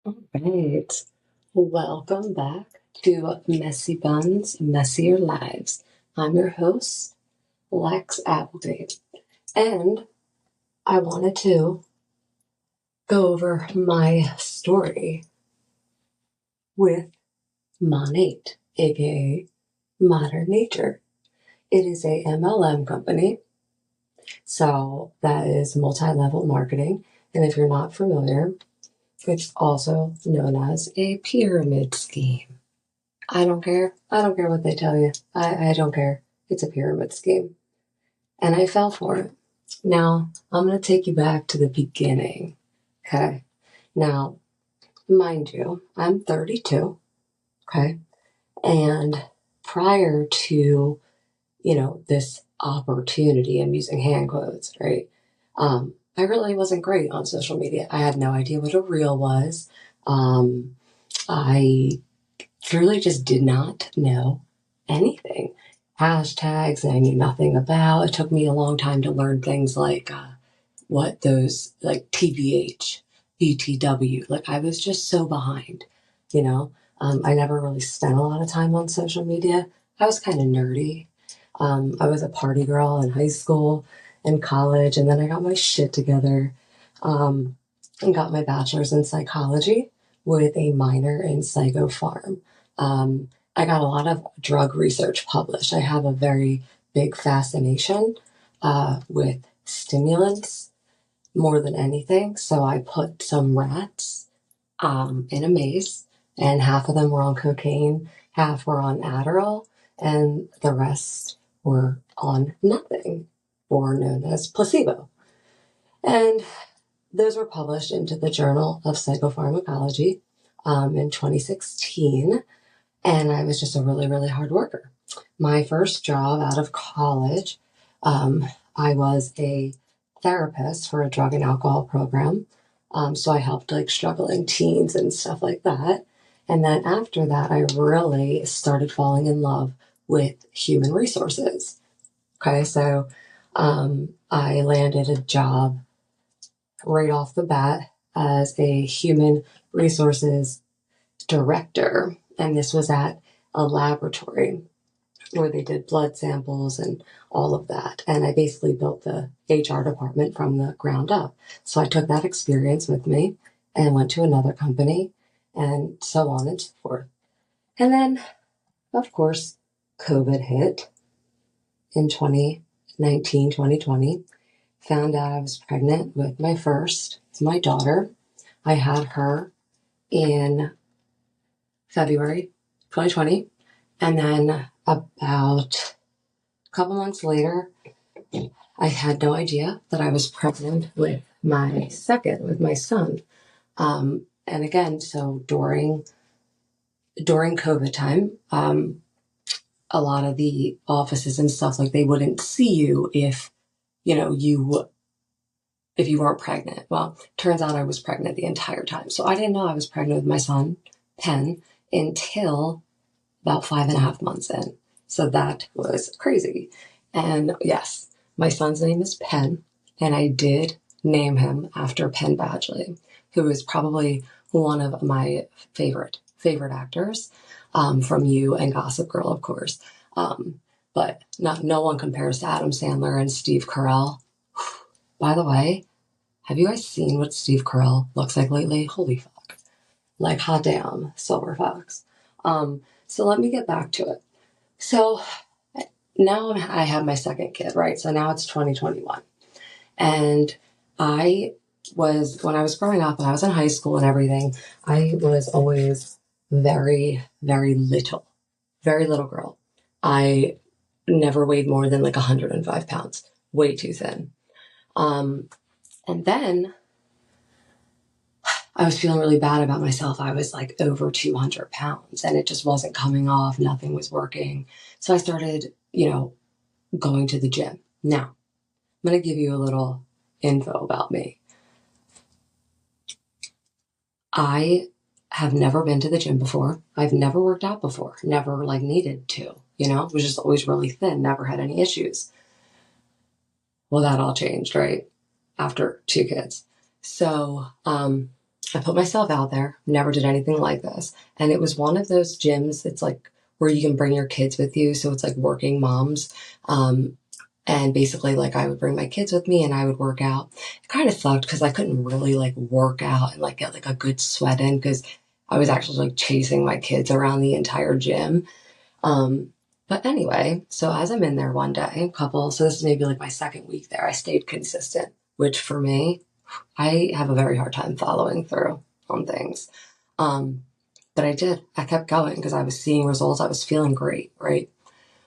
All right. Welcome back to Messy Buns, Messier Lives. I'm your host, Lex Applegate, and I wanted to go over my story with Monat, aka Modern Nature. It is a MLM company, so that is multi-level marketing. And if you're not familiar, it's also known as a pyramid scheme. I don't care. I don't care what they tell you. I don't care. It's a pyramid scheme. And I fell for it. Now, I'm going to take you back to the beginning. Okay. Now, mind you, I'm 32. Okay. And prior to, this opportunity, I'm using hand quotes, right? I really wasn't great on social media. I had no idea what a reel was. I truly just did not know anything. Hashtags I knew nothing about. It took me a long time to learn things like what those, like TBH, BTW, like I was just so behind, you know. I never really spent a lot of time on social media. I was kind of nerdy. I was a party girl in high school and college, and then I got my shit together and got my bachelor's in psychology with a minor in psychopharm. I got a lot of drug research published. I have a very big fascination with stimulants more than anything. So I put some rats in a maze, and half of them were on cocaine, half were on Adderall, and the rest were on nothing, or known as placebo. And those were published into the Journal of Psychopharmacology in 2016. And I was just a really, really hard worker. My first job out of college, I was a therapist for a drug and alcohol program. So I helped like struggling teens and stuff like that. And then after that, I really started falling in love with human resources. Okay, so I landed a job right off the bat as a human resources director. And this was at a laboratory where they did blood samples and all of that. And I basically built the HR department from the ground up. So I took that experience with me and went to another company and so on and so forth. And then, of course, COVID hit in 2019, 2020. Found out I was pregnant with my first, my daughter. I had her in February 2020. And then about a couple months later, I had no idea that I was pregnant with my second, with my son. And again, so during COVID time, a lot of the offices and stuff, like they wouldn't see you if, if you weren't pregnant. Well, turns out I was pregnant the entire time. So I didn't know I was pregnant with my son, Penn, until about 5.5 months in. So that was crazy. And yes, my son's name is Penn, and I did name him after Penn Badgley, who is probably one of my favorite actors from You and Gossip Girl, of course. But no one compares to Adam Sandler and Steve Carell. By the way, have you guys seen what Steve Carell looks like lately? Holy fuck. Like, hot damn, Silver Fox. So let me get back to it. So now I have my second kid, right? So now it's 2021. And when I was growing up and I was in high school and everything, I was always very, very little girl. I never weighed more than like 105 pounds, way too thin. And then I was feeling really bad about myself. I was like over 200 pounds and it just wasn't coming off. Nothing was working. So I started, going to the gym. Now, I'm going to give you a little info about me. I have never been to the gym before. I've never worked out before. Never like needed to, was just always really thin. Never had any issues. Well, that all changed, right? After 2 kids. So, I put myself out there, never did anything like this. And it was one of those gyms that's like where you can bring your kids with you. So it's like working moms. And basically, like, I would bring my kids with me and I would work out. It kind of sucked because I couldn't really like work out and like get like a good sweat in because I was actually like chasing my kids around the entire gym. But anyway, so as I'm in there one day, so this is maybe like my second week there, I stayed consistent, which for me, I have a very hard time following through on things. But I did. I kept going because I was seeing results. I was feeling great, right?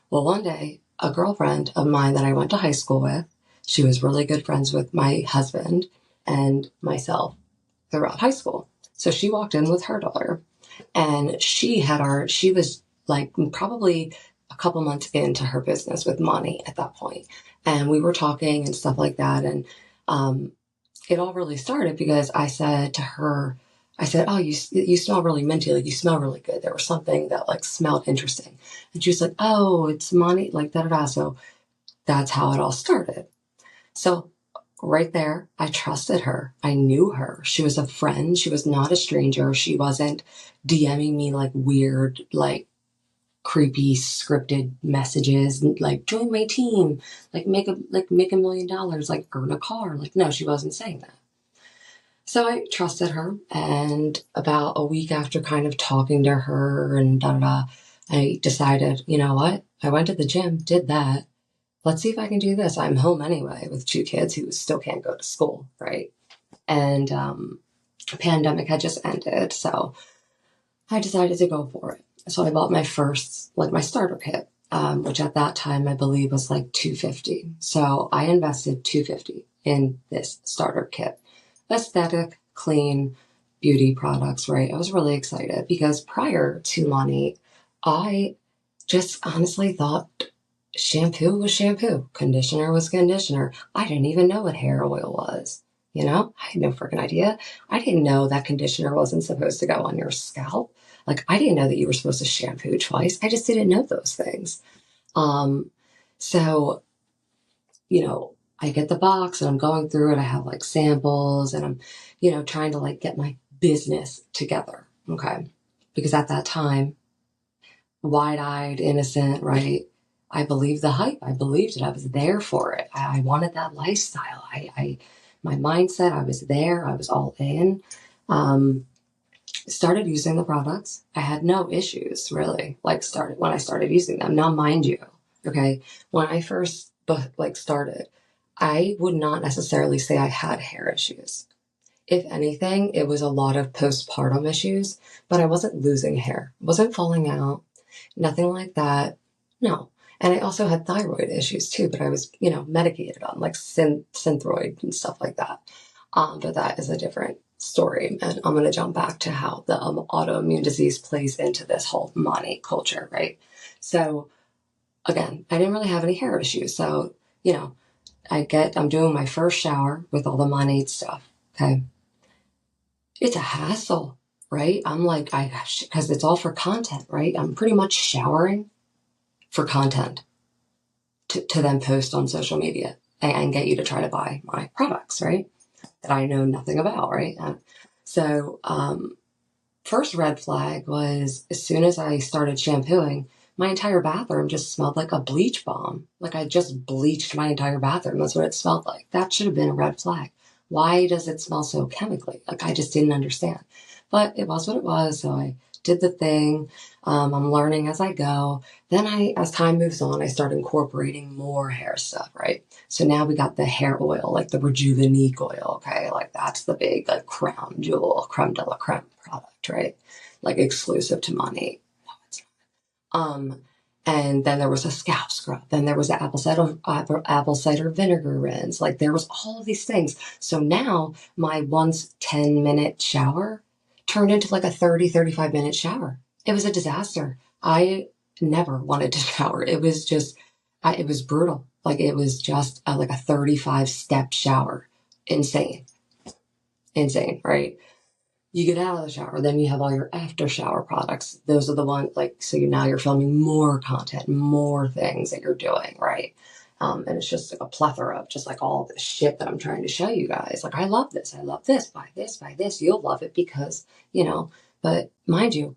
Well, one day, a girlfriend of mine that I went to high school with, she was really good friends with my husband and myself throughout high school. So she walked in with her daughter and she was like probably a couple months into her business with money at that point. And we were talking and stuff like that. And, it all really started because I said to her, I said, "Oh, you smell really minty. Like you smell really good." There was something that like smelled interesting, and she was like, "Oh, it's money." Like da da da. So that's how it all started. So right there, I trusted her. I knew her. She was a friend. She was not a stranger. She wasn't DMing me like weird, like creepy scripted messages like join my team, like make $1 million, like earn a car. Like no, she wasn't saying that. So I trusted her, and about a week after kind of talking to her and da da da, I decided, you know what? I went to the gym, did that. Let's see if I can do this. I'm home anyway with two kids who still can't go to school, right? And pandemic had just ended, so I decided to go for it. So I bought my first, like my starter kit, which at that time I believe was like $250. So I invested $250 in this starter kit. Aesthetic, clean, beauty products, right? I was really excited because prior to Monat, I just honestly thought shampoo was shampoo, conditioner was conditioner. I didn't even know what hair oil was. You know, I had no freaking idea. I didn't know that conditioner wasn't supposed to go on your scalp. Like, I didn't know that you were supposed to shampoo twice. I just didn't know those things. Um, so, you know, I get the box and I'm going through it. I have like samples and I'm, trying to like get my business together. Okay. Because at that time, wide-eyed, innocent, right? I believed the hype. I believed it. I was there for it. I wanted that lifestyle. My mindset, I was there. I was all in. Started using the products. I had no issues really. When I started using them. Now, mind you, okay, when I first started, I would not necessarily say I had hair issues. If anything, it was a lot of postpartum issues, but I wasn't losing hair. It wasn't falling out. Nothing like that. No. And I also had thyroid issues too, but I was, medicated on like Synthroid and stuff like that. But that is a different story. And I'm going to jump back to how the autoimmune disease plays into this whole Monat culture, right? So again, I didn't really have any hair issues. So, I'm doing my first shower with all the Monat stuff. Okay. It's a hassle, right? I'm like, because it's all for content, right? I'm pretty much showering for content to then post on social media and get you to try to buy my products, right? That I know nothing about, right? So, first red flag was as soon as I started shampooing, my entire bathroom just smelled like a bleach bomb. Like I just bleached my entire bathroom. That's what it smelled like. That should have been a red flag. Why does it smell so chemically? Like I just didn't understand. But it was what it was. So I did the thing. I'm learning as I go. Then as time moves on, I start incorporating more hair stuff, right? So now we got the hair oil, like the Rejuvenique oil, okay? Like that's the big like crown jewel, creme de la creme product, right? Like exclusive to Monat. No, it's not. And then there was a scalp scrub. Then there was the apple cider vinegar rinse. Like there was all of these things. So now my once 10-minute shower turned into like a 35-minute shower. It was a disaster. I never wanted to shower. It was just, it was brutal. Like it was just like a 35-step shower. Insane, right? You get out of the shower, then you have all your after shower products. Those are the ones now you're filming more content, more things that you're doing, right? And it's just like a plethora of just like all this shit that I'm trying to show you guys. Like, I love this. Buy this, buy this. You'll love it because, but mind you,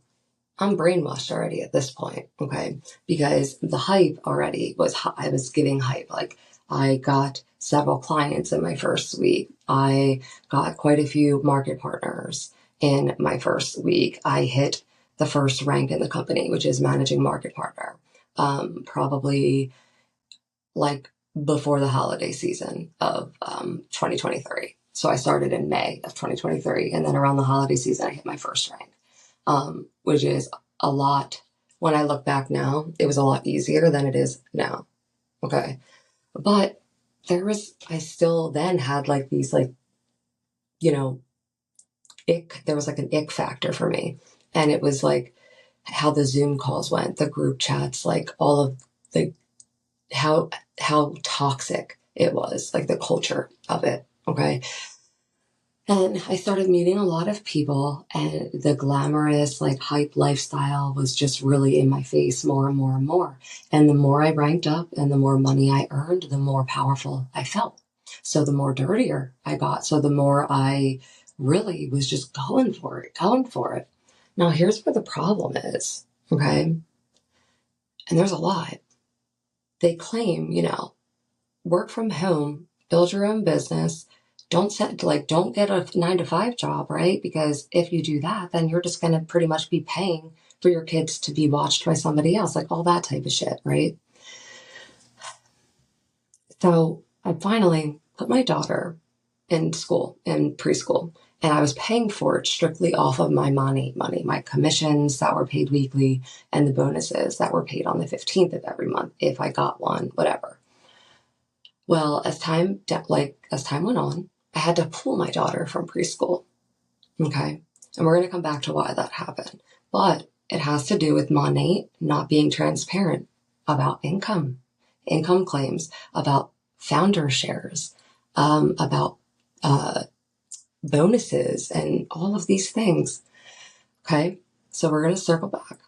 I'm brainwashed already at this point, okay? Because the hype already was, I was giving hype. Like, I got several clients in my first week. I got quite a few market partners in my first week. I hit the first rank in the company, which is managing market partner, probably like before the holiday season of 2023. So I started in May of 2023, and then around the holiday season, I hit my first rank, which is a lot. When I look back now, it was a lot easier than it is now. Okay. But I still then had like these, like, there was like an ick factor for me. And it was like how the Zoom calls went, the group chats, like all of the, how toxic it was, like the culture of it. Okay. And I started meeting a lot of people, and the glamorous, like, hype lifestyle was just really in my face more and more and more. And the more I ranked up and the more money I earned, the more powerful I felt. So the more dirtier I got. So the more I really was just going for it. Now, here's where the problem is. Okay. And there's a lot. They claim, work from home, build your own business. Don't get a 9-to-5 job, right? Because if you do that, then you're just going to pretty much be paying for your kids to be watched by somebody else, like all that type of shit, right? So I finally put my daughter in preschool, and I was paying for it strictly off of my money, my commissions that were paid weekly, and the bonuses that were paid on the 15th of every month if I got one, whatever. Well, as time went on, I had to pull my daughter from preschool. Okay. And we're going to come back to why that happened. But it has to do with Monat not being transparent about income claims, about founder shares, about bonuses, and all of these things. Okay. So we're going to circle back.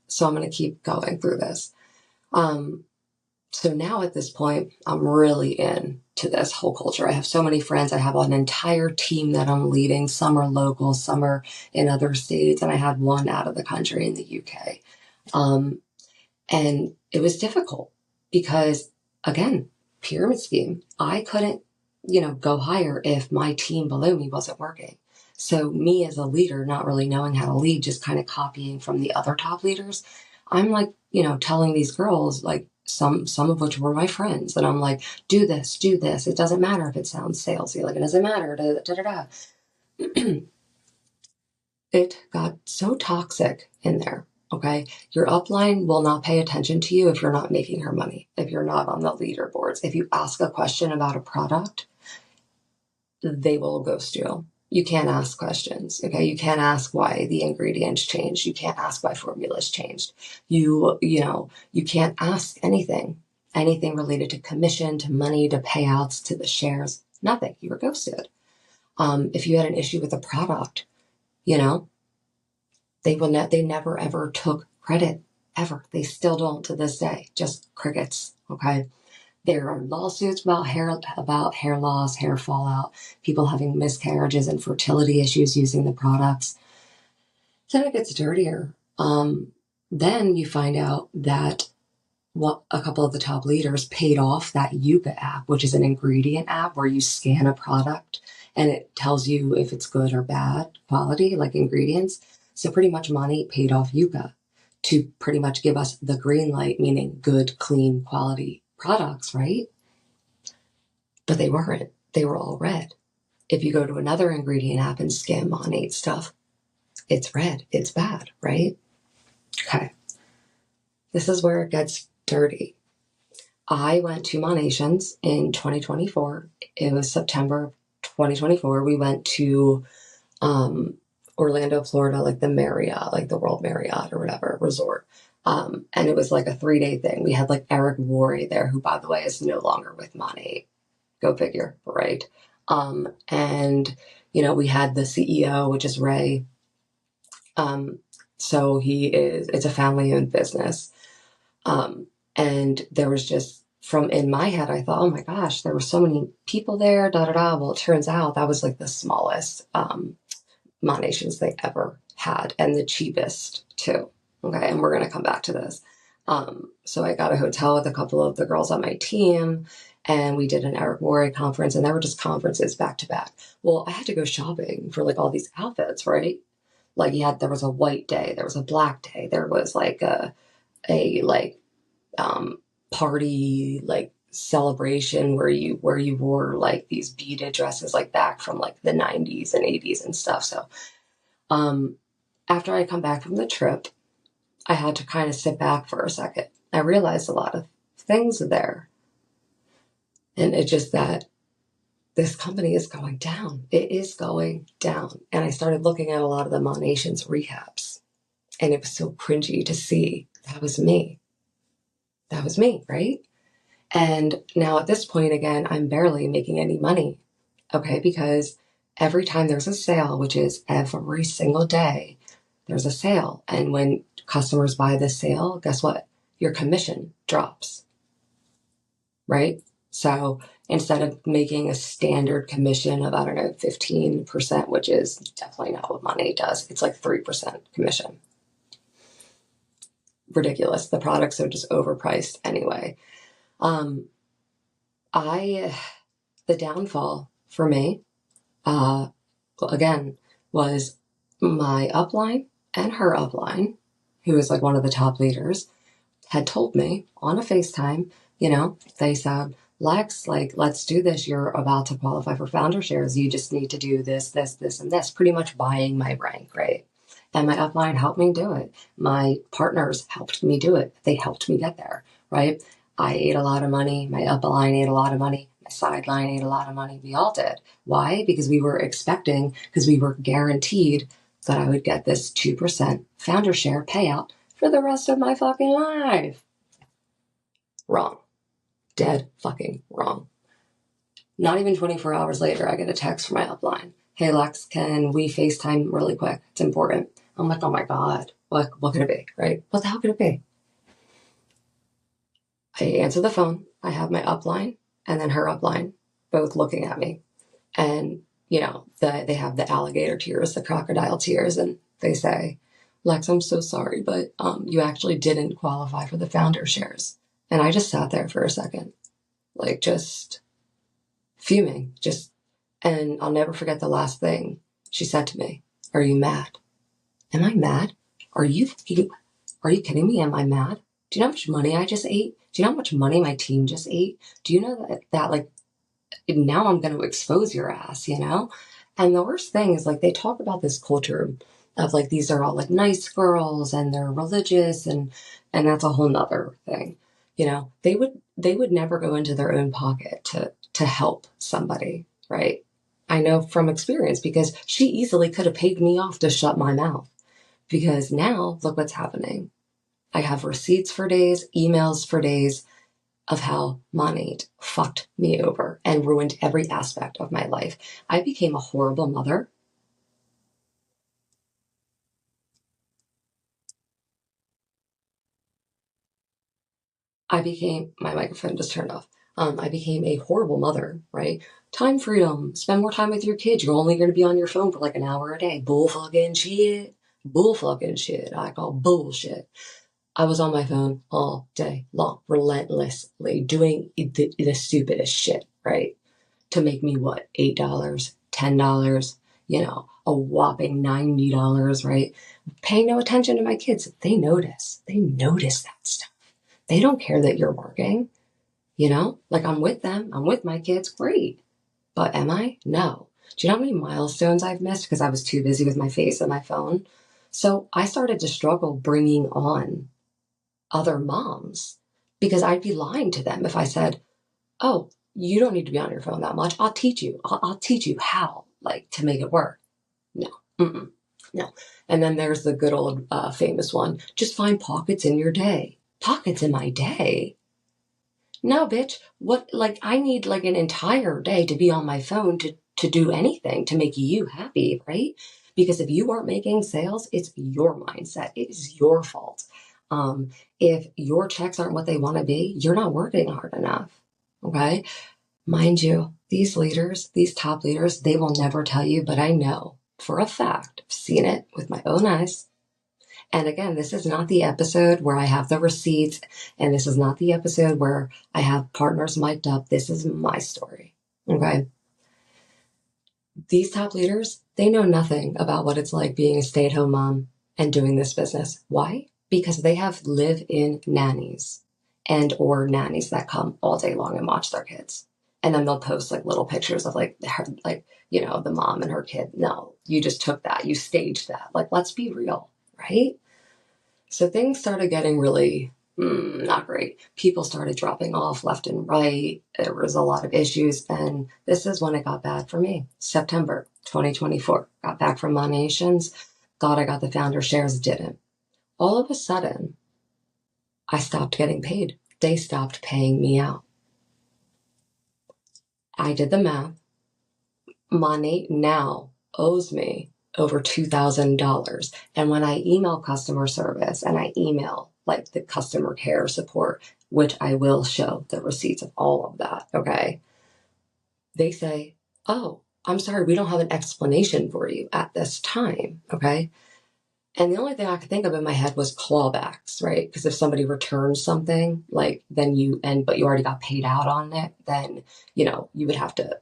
So I'm going to keep going through this. So now at this point, I'm really into this whole culture. I have so many friends. I have an entire team that I'm leading. Some are local, some are in other states, and I had one out of the country in the UK. And it was difficult because, again, pyramid scheme. I couldn't, go higher if my team below me wasn't working. So me as a leader, not really knowing how to lead, just kind of copying from the other top leaders, I'm like, telling these girls, like, some of which were my friends, and I'm like, do this. It doesn't matter if it sounds salesy. Like, it doesn't matter. It got so toxic in there. Okay. Your upline will not pay attention to you if you're not making her money, if you're not on the leaderboards. If you ask a question about a product, they will ghost you. You can't ask questions. Okay. You can't ask why the ingredients changed. You can't ask why formulas changed. You can't ask anything related to commission, to money, to payouts, to the shares, nothing. You were ghosted. If you had an issue with a product, they never ever took credit, ever. They still don't to this day. Just crickets. Okay. There are lawsuits about hair loss, hair fallout, people having miscarriages and fertility issues using the products. Then it gets dirtier. Then you find out that a couple of the top leaders paid off that Yuka app, which is an ingredient app where you scan a product and it tells you if it's good or bad quality, like ingredients. So pretty much Monat paid off Yuka to pretty much give us the green light, meaning good, clean, quality products, right? But they weren't. They were all red. If you go to another ingredient app and scan Monat stuff, it's red. It's bad, right? Okay. This is where it gets dirty. I went to Monations in 2024. It was September 2024. We went to Orlando, Florida, like the Marriott, like the World Marriott or whatever resort. And it was like a 3-day thing. We had like Eric Worre there, who, by the way, is no longer with Monat. Go figure, right? And, we had the CEO, which is Ray. So it's a family owned business. And there was just from in my head, I thought, oh my gosh, there were so many people there, da da da. Well, it turns out that was like the smallest Monations they ever had, and the cheapest too. Okay, and we're gonna come back to this. So I got a hotel with a couple of the girls on my team, and we did an Eric Worre conference, and there were just conferences back to back. Well, I had to go shopping for like all these outfits, right? Like there was a white day, there was a black day, there was like a like party like celebration where you wore like these beaded dresses like back from like the 90s and 80s and stuff. So after I come back from the trip, I had to kind of sit back for a second. I realized a lot of things there. And it's just that this company is going down. It is going down. And I started looking at a lot of the Monations recaps. And it was so cringy to see that was me. That was me, right? And now at this point, again, I'm barely making any money. Okay, because every time there's a sale, which is every single day, there's a sale. And when customers buy the sale, guess what? Your commission drops, right? So instead of making a standard commission of, I don't know, 15%, which is definitely not what Monat does, it's like 3% commission. Ridiculous. The products are just overpriced anyway. The downfall for me, again, was my upline and her upline, who was like one of the top leaders, had told me on a FaceTime, they said, Lex, like, let's do this. You're about to qualify for founder shares. You just need to do this, this, this, and this, pretty much buying my rank, right? And my upline helped me do it. My partners helped me do it. They helped me get there, right? I ate a lot of money. My upline ate a lot of money. My sideline ate a lot of money. We all did. Why? Because we were guaranteed that I would get this 2% founder share payout for the rest of my fucking life. Wrong. Dead fucking wrong. Not even 24 hours later, I get a text from my upline. Hey, Lex, can we FaceTime really quick? It's important. I'm like, oh my God, what could it be, right? What the hell could it be? I answer the phone. I have my upline and then her upline both looking at me. And, they have the alligator tears, the crocodile tears, and they say, Lex, I'm so sorry, but you actually didn't qualify for the founder shares. And I just sat there for a second, like just fuming, and I'll never forget the last thing she said to me. Are you mad? Am I mad? Are you kidding me? Am I mad? Do you know how much money I just ate? Do you know how much money my team just ate? Do you know that like, now I'm going to expose your ass, And the worst thing is like, they talk about this culture of like, these are all like nice girls and they're religious and that's a whole nother thing. They would never go into their own pocket to help somebody, right? I know from experience because she easily could have paid me off to shut my mouth, because now look what's happening. I have receipts for days, emails for days of how Monat fucked me over and ruined every aspect of my life. I became a horrible mother. My microphone just turned off. I became a horrible mother, right? Time freedom, spend more time with your kids. You're only going to be on your phone for like an hour a day. Bull fucking shit. I call bullshit. I was on my phone all day long, relentlessly doing the stupidest shit, right? To make me what? $8, $10, a whopping $90, right? Paying no attention to my kids. They notice that stuff. They don't care that you're working, like I'm with them. I'm with my kids. Great. But am I? No. Do you know how many milestones I've missed because I was too busy with my face and my phone? So I started to struggle bringing on other moms because I'd be lying to them if I said, oh, you don't need to be on your phone that much. I'll teach you. I'll teach you how, like, to make it work. No. No. And then there's the good old famous one. Just find pockets in your day. Pockets in my day? No, bitch. What? Like, I need like an entire day to be on my phone to do anything to make you happy, right? Because if you aren't making sales, it's your mindset. It is your fault. If your checks aren't what they want to be, you're not working hard enough. Okay. Mind you, these leaders, these top leaders, they will never tell you, but I know for a fact, I've seen it with my own eyes. And again, this is not the episode where I have the receipts, and this is not the episode where I have partners mic'd up. This is my story. Okay. These top leaders, they know nothing about what it's like being a stay-at-home mom and doing this business. Why? Because they have live-in nannies and or nannies that come all day long and watch their kids. And then they'll post like little pictures of like her, like, you know, the mom and her kid. No, you just took that. You staged that. Like, let's be real, right? So things started getting really not great. People started dropping off left and right. There was a lot of issues. And this is when it got bad for me. September 2024. Got back from Monations. Thought I got the founder shares. Didn't. All of a sudden, I stopped getting paid. They stopped paying me out. I did the math. Monat now owes me over $2,000. And when I email customer service and I email like the customer care support, which I will show the receipts of all of that, okay, they say, oh, I'm sorry, we don't have an explanation for you at this time, okay? And the only thing I could think of in my head was clawbacks, right? Because if somebody returns something, like then but you already got paid out on it, then, you know, you would have to,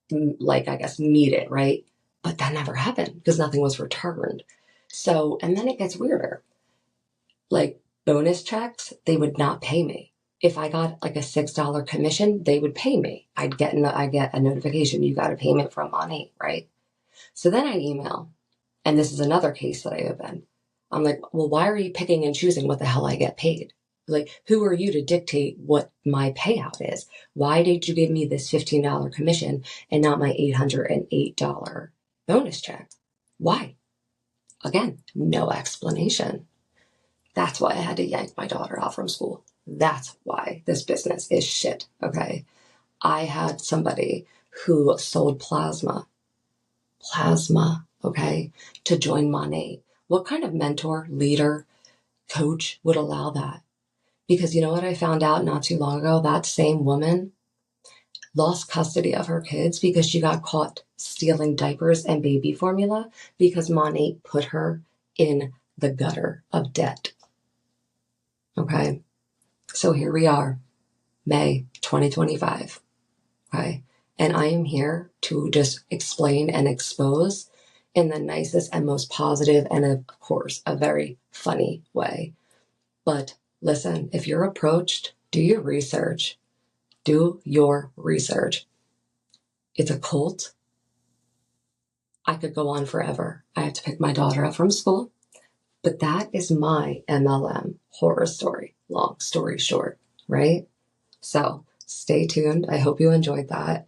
like, I guess, meet it, right? But that never happened because nothing was returned. So, and then it gets weirder. Like bonus checks, they would not pay me. If I got like a $6 commission, they would pay me. I get a notification, you got a payment from Monat, right? So then I email, and this is another case that I opened. I'm like, well, why are you picking and choosing what the hell I get paid? Like, who are you to dictate what my payout is? Why did you give me this $15 commission and not my $808 bonus check? Why? Again, no explanation. That's why I had to yank my daughter out from school. That's why this business is shit, okay? I had somebody who sold plasma, okay, to join Monat. What kind of mentor, leader, coach would allow that? Because you know what I found out not too long ago? That same woman lost custody of her kids because she got caught stealing diapers and baby formula because Monat put her in the gutter of debt. Okay. So here we are, May 2025. Okay. And I am here to just explain and expose in the nicest and most positive and, of course, a very funny way. But listen, if you're approached, do your research. Do your research. It's a cult. I could go on forever. I have to pick my daughter up from school. But that is my MLM horror story. Long story short, right? So stay tuned. I hope you enjoyed that.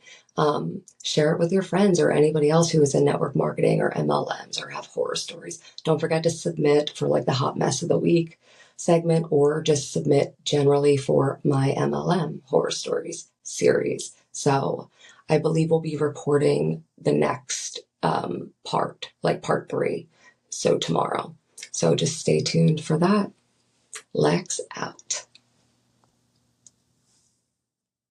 Share it with your friends or anybody else who is in network marketing or MLMs or have horror stories. Don't forget to submit for like the hot mess of the week segment, or just submit generally for my MLM horror stories series. So I believe we'll be recording the next part, like part 3. So tomorrow. So just stay tuned for that. Lex out.